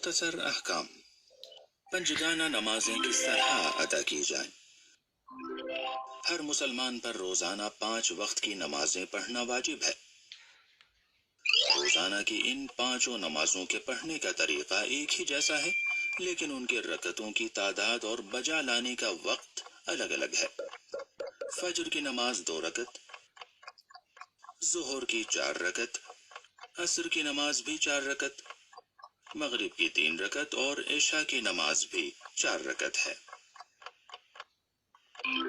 मुख्तसर अहकाम। पंजगाना नमाजें किस तरह अदा की जाएं? हर मुसलमान पर रोजाना 5 वक्त की नमाजें पढ़ना वाजिब है। रोजाना की इन 5 नमाजों के पढ़ने का तरीका एक ही जैसा है, लेकिन उनके रकतों की तादाद और बजा लाने का वक्त अलग अलग है। फजर की नमाज 2 रकत, ज़ोहर की 4 रकत, असर की नमाज भी 4 रकत, मगरिब की 3 रकत और इशा की नमाज भी 4 रकत है।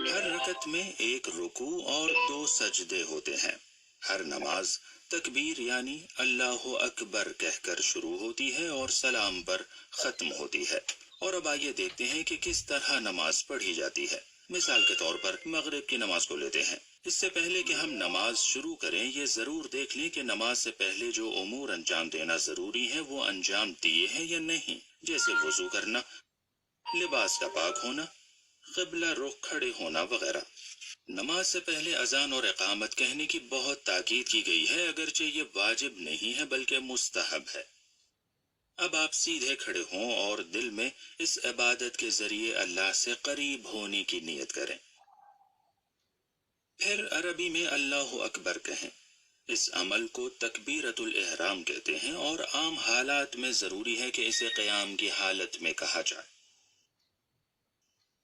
हर रकत में एक रुकू और 2 सजदे होते हैं। हर नमाज तकबीर यानी अल्लाह अकबर कहकर शुरू होती है और सलाम पर खत्म होती है। और अब आइए देखते हैं कि किस तरह नमाज पढ़ी जाती है। मिसाल के तौर पर मगरिब की नमाज को लेते हैं। इससे पहले कि हम नमाज शुरू करें, ये जरूर देख लें कि नमाज से पहले जो उमूर अंजाम देना जरूरी है वो अंजाम दिए हैं या नहीं, जैसे वुजू करना, लिबास का पाक होना, क़िबला रुख खड़े होना वगैरह। नमाज से पहले अजान और इकामत कहने की बहुत ताकीद की गई है, अगरचे ये वाजिब नहीं है बल्कि मुस्तहब है। अब आप सीधे खड़े हों और दिल में इस इबादत के जरिए अल्लाह से करीब होने की नीयत करें। फिर अरबी में अल्लाह अकबर कहें। इस अमल को तकबीरतुल इहराम कहते हैं और आम हालात में जरूरी है कि इसे क़याम की हालत में कहा जाए।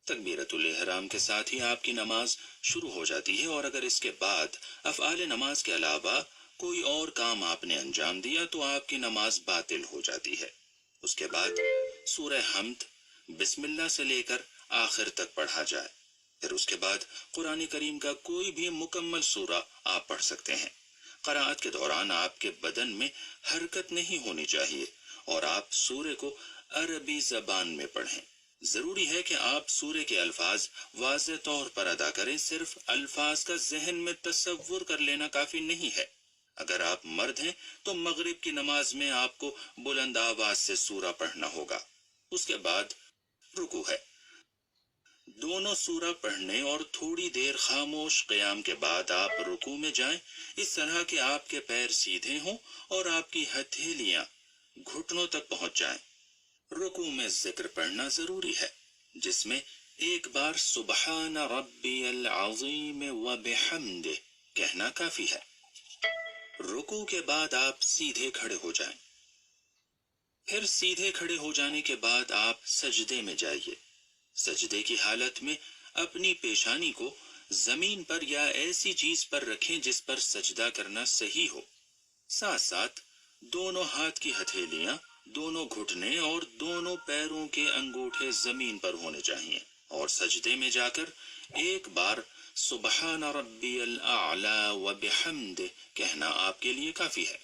तकबीरतुल इहराम के साथ ही आपकी नमाज शुरू हो जाती है और अगर इसके बाद अफ़आल नमाज के अलावा कोई और काम आपने अंजाम दिया तो आपकी नमाज बातिल हो जाती है। उसके बाद सूरह हम्द बिस्मिल्लाह से लेकर आखिर तक पढ़ा जाए। फिर उसके बाद कुरान करीम का कोई भी मुकम्मल सूरा आप पढ़ सकते हैं। क़राअत के दौरान आपके बदन में हरकत नहीं होनी चाहिए और आप सूरे को अरबी ज़बान में पढ़ें। जरूरी है कि आप सूरे के अल्फाज वाज़ेह तौर पर अदा करें। सिर्फ अल्फाज का जहन में तसव्वुर कर लेना काफी नहीं है। अगर आप मर्द हैं तो मगरिब की नमाज में आपको बुलंद आवाज से सूरा पढ़ना होगा। उसके बाद रुकू है। दोनों सूरा पढ़ने और थोड़ी देर खामोश क़याम के बाद आप रुकू में जाएं, इस तरह के आपके पैर सीधे हों और आपकी हथेलियां घुटनों तक पहुंच जाएं। रुकू में जिक्र पढ़ना जरूरी है, जिसमें एक बार सुबहान रब्बियल अज़ीम व बिहम्दिह कहना काफी है। रुकू के बाद आप सीधे खड़े हो जाएं। फिर सीधे खड़े हो जाने के बाद आप सजदे में जाइए। सजदे की हालत में अपनी पेशानी को जमीन पर या ऐसी चीज पर रखें जिस पर सजदा करना सही हो। साथ साथ दोनों हाथ की हथेलियां, दोनों घुटने और दोनों पैरों के अंगूठे जमीन पर होने चाहिए और सजदे में जाकर एक बार सुबहान रब्बियल आला व बिहम्दिह कहना आपके लिए काफी है।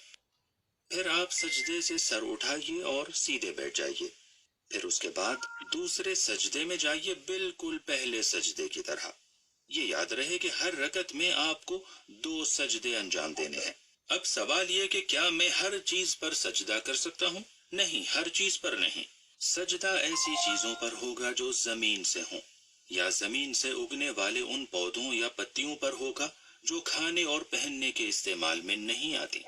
फिर आप सजदे से सर उठाइए और सीधे बैठ जाइए। फिर उसके बाद दूसरे सजदे में जाइए, बिल्कुल पहले सजदे की तरह। ये याद रहे कि हर रकत में आपको 2 सजदे अंजाम देने हैं। अब सवाल ये कि क्या मैं हर चीज पर सजदा कर सकता हूँ? नहीं, हर चीज पर नहीं। सजदा ऐसी चीजों पर होगा जो जमीन से हों या जमीन से उगने वाले उन पौधों या पत्तियों पर होगा जो खाने और पहनने के इस्तेमाल में नहीं आती।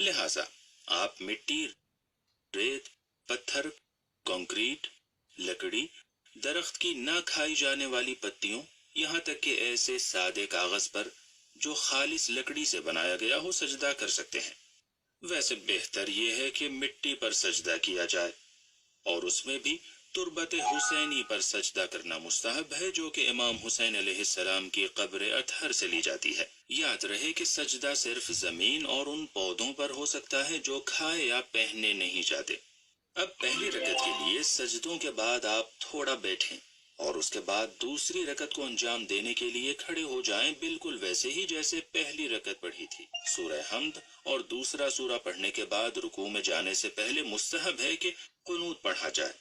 लिहाजा आप मिट्टी, रेत, पत्थर, कंक्रीट, लकड़ी, दरख्त की न खाई जाने वाली पत्तियों, यहाँ तक कि ऐसे सादे कागज पर जो खालिस लकड़ी से बनाया गया हो सजदा कर सकते हैं। वैसे बेहतर ये है कि मिट्टी पर सजदा किया जाए और उसमें भी तुरबत हुसैनी पर सजदा करना मुस्तहब है, जो कि इमाम हुसैन अलैहिस्सलाम की कब्र अतहर से ली जाती है। याद रहे कि सजदा सिर्फ जमीन और उन पौधों पर हो सकता है जो खाए या पहने नहीं जाते। अब पहली रकत के लिए सजदों के बाद आप थोड़ा बैठें और उसके बाद दूसरी रकत को अंजाम देने के लिए खड़े हो जाएं, बिल्कुल वैसे ही जैसे पहली रकत पढ़ी थी। सूरह हम्द और दूसरा सूरा पढ़ने के बाद रुकू में जाने से पहले मुस्तहब है कि कुनूत पढ़ा जाए,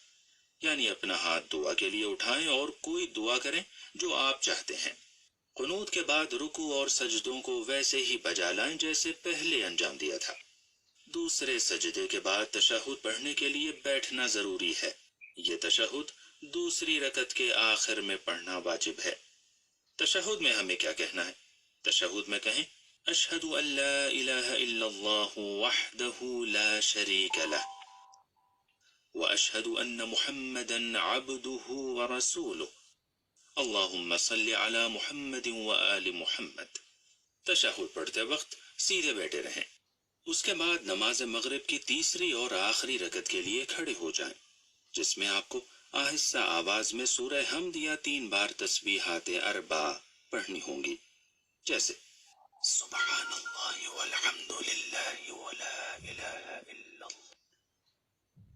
यानी अपना हाथ दुआ के लिए उठाएं और कोई दुआ करें जो आप चाहते हैं। कुनूत के बाद रुकू और सजदों को वैसे ही बजा लाएं जैसे पहले अंजाम दिया था। दूसरे सजदे के बाद तशहुद पढ़ने के लिए बैठना जरूरी है। ये तशहुद दूसरी रकत के आखिर में पढ़ना वाजिब है। तशहुद में हमें क्या कहना है? तशहुद में कहें अशहदु अल्ला इलाहा इल्लल्लाहु वहदहु ला शरीक लह وأشهد أن محمدا عبده ورسوله اللهم صل على محمد وآل محمد۔ تشہد پڑھتے وقت سیدھے بیٹھے رہیں۔ اس کے بعد نماز مغرب کی تیسری اور آخری رکعت کے لیے کھڑے ہو جائیں، جس میں آپ کو آہستہ آواز میں سورہ حمد یا 3 بار تسبیحات اربع پڑھنی ہوں گی، جیسے سبحان اللہ والحمد للہ ولا الہ الا اللہ۔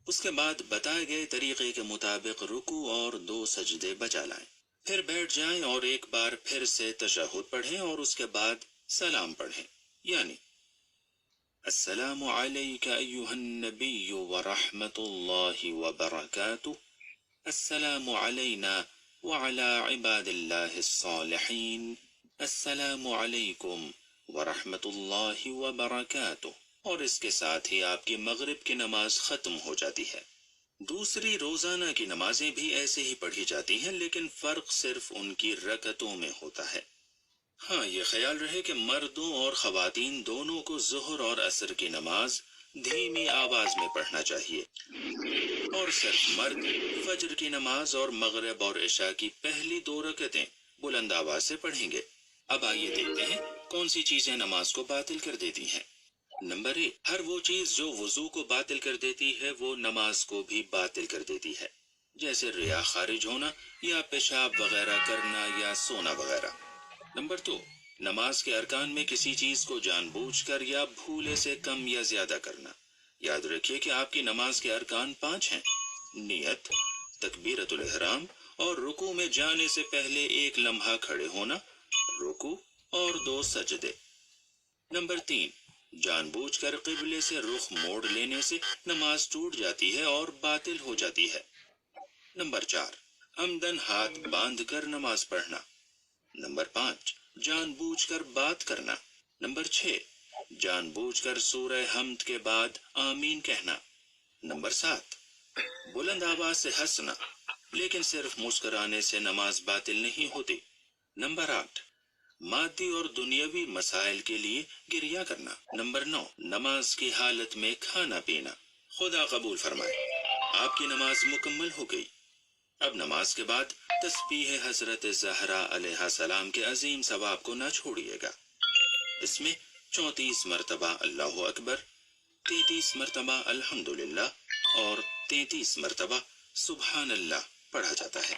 اس کے بعد بتائے گئے طریقے کے مطابق رکوع اور 2 سجدے بجا لائیں، پھر بیٹھ جائیں اور ایک بار پھر سے تشہد پڑھیں اور اس کے بعد سلام پڑھیں، یعنی السلام علیک ایہا النبی ورحمۃ اللہ وبرکاتہ، السلام علینا وعلی عباد اللہ الصالحین، السلام علیکم ورحمۃ اللہ وبرکاتہ، اور اس کے ساتھ ہی آپ کی مغرب کی نماز ختم ہو جاتی ہے۔ دوسری روزانہ کی نمازیں بھی ایسے ہی پڑھی جاتی ہیں، لیکن فرق صرف ان کی رکعتوں میں ہوتا ہے۔ ہاں، یہ خیال رہے کہ مردوں اور خواتین دونوں کو ظہر اور عصر کی نماز دھیمی آواز میں پڑھنا چاہیے، اور صرف مرد فجر کی نماز اور مغرب اور عشاء کی پہلی 2 رکعتیں بلند آواز سے پڑھیں گے۔ اب آئیے دیکھتے ہیں کون سی چیزیں نماز کو باطل کر دیتی ہیں۔ نمبر 1، ہر وہ چیز جو وضو کو باطل کر دیتی ہے وہ نماز کو بھی باطل کر دیتی ہے، جیسے ریا خارج ہونا یا پیشاب وغیرہ کرنا یا سونا وغیرہ۔ نمبر 2، نماز کے ارکان میں کسی چیز کو جان بوجھ کر یا بھولے سے کم یا زیادہ کرنا۔ یاد رکھیے کہ آپ کی نماز کے ارکان 5 ہیں: نیت، تکبیرۃ الاحرام، اور رکوع میں جانے سے پہلے 1 لمحہ کھڑے ہونا، رکوع اور 2 سجدے۔ نمبر 3، جان بوجھ کر قبلے سے رخ موڑ لینے سے نماز ٹوٹ جاتی ہے اور باطل ہو جاتی ہے۔ نمبر 4، عمدن ہاتھ باندھ کر نماز پڑھنا۔ نمبر 5، جان بوجھ کر بات کرنا۔ نمبر 6، جان بوجھ کر سورہ حمد کے بعد آمین کہنا۔ نمبر 7، بلند آواز سے ہنسنا، لیکن صرف مسکرانے سے نماز باطل نہیں ہوتی۔ نمبر 8، مادی اور دنیاوی مسائل کے لیے گریہ کرنا۔ نمبر 9، نماز کی حالت میں کھانا پینا۔ خدا قبول فرمائے۔ آپ کی نماز مکمل ہو گئی۔ اب نماز کے بعد تسبیح حضرت زہرا علیہ السلام کے عظیم ثواب کو نہ چھوڑیے گا۔ اس میں 34 مرتبہ اللہ اکبر، 33 مرتبہ الحمدللہ اور 33 مرتبہ سبحان اللہ پڑھا جاتا ہے۔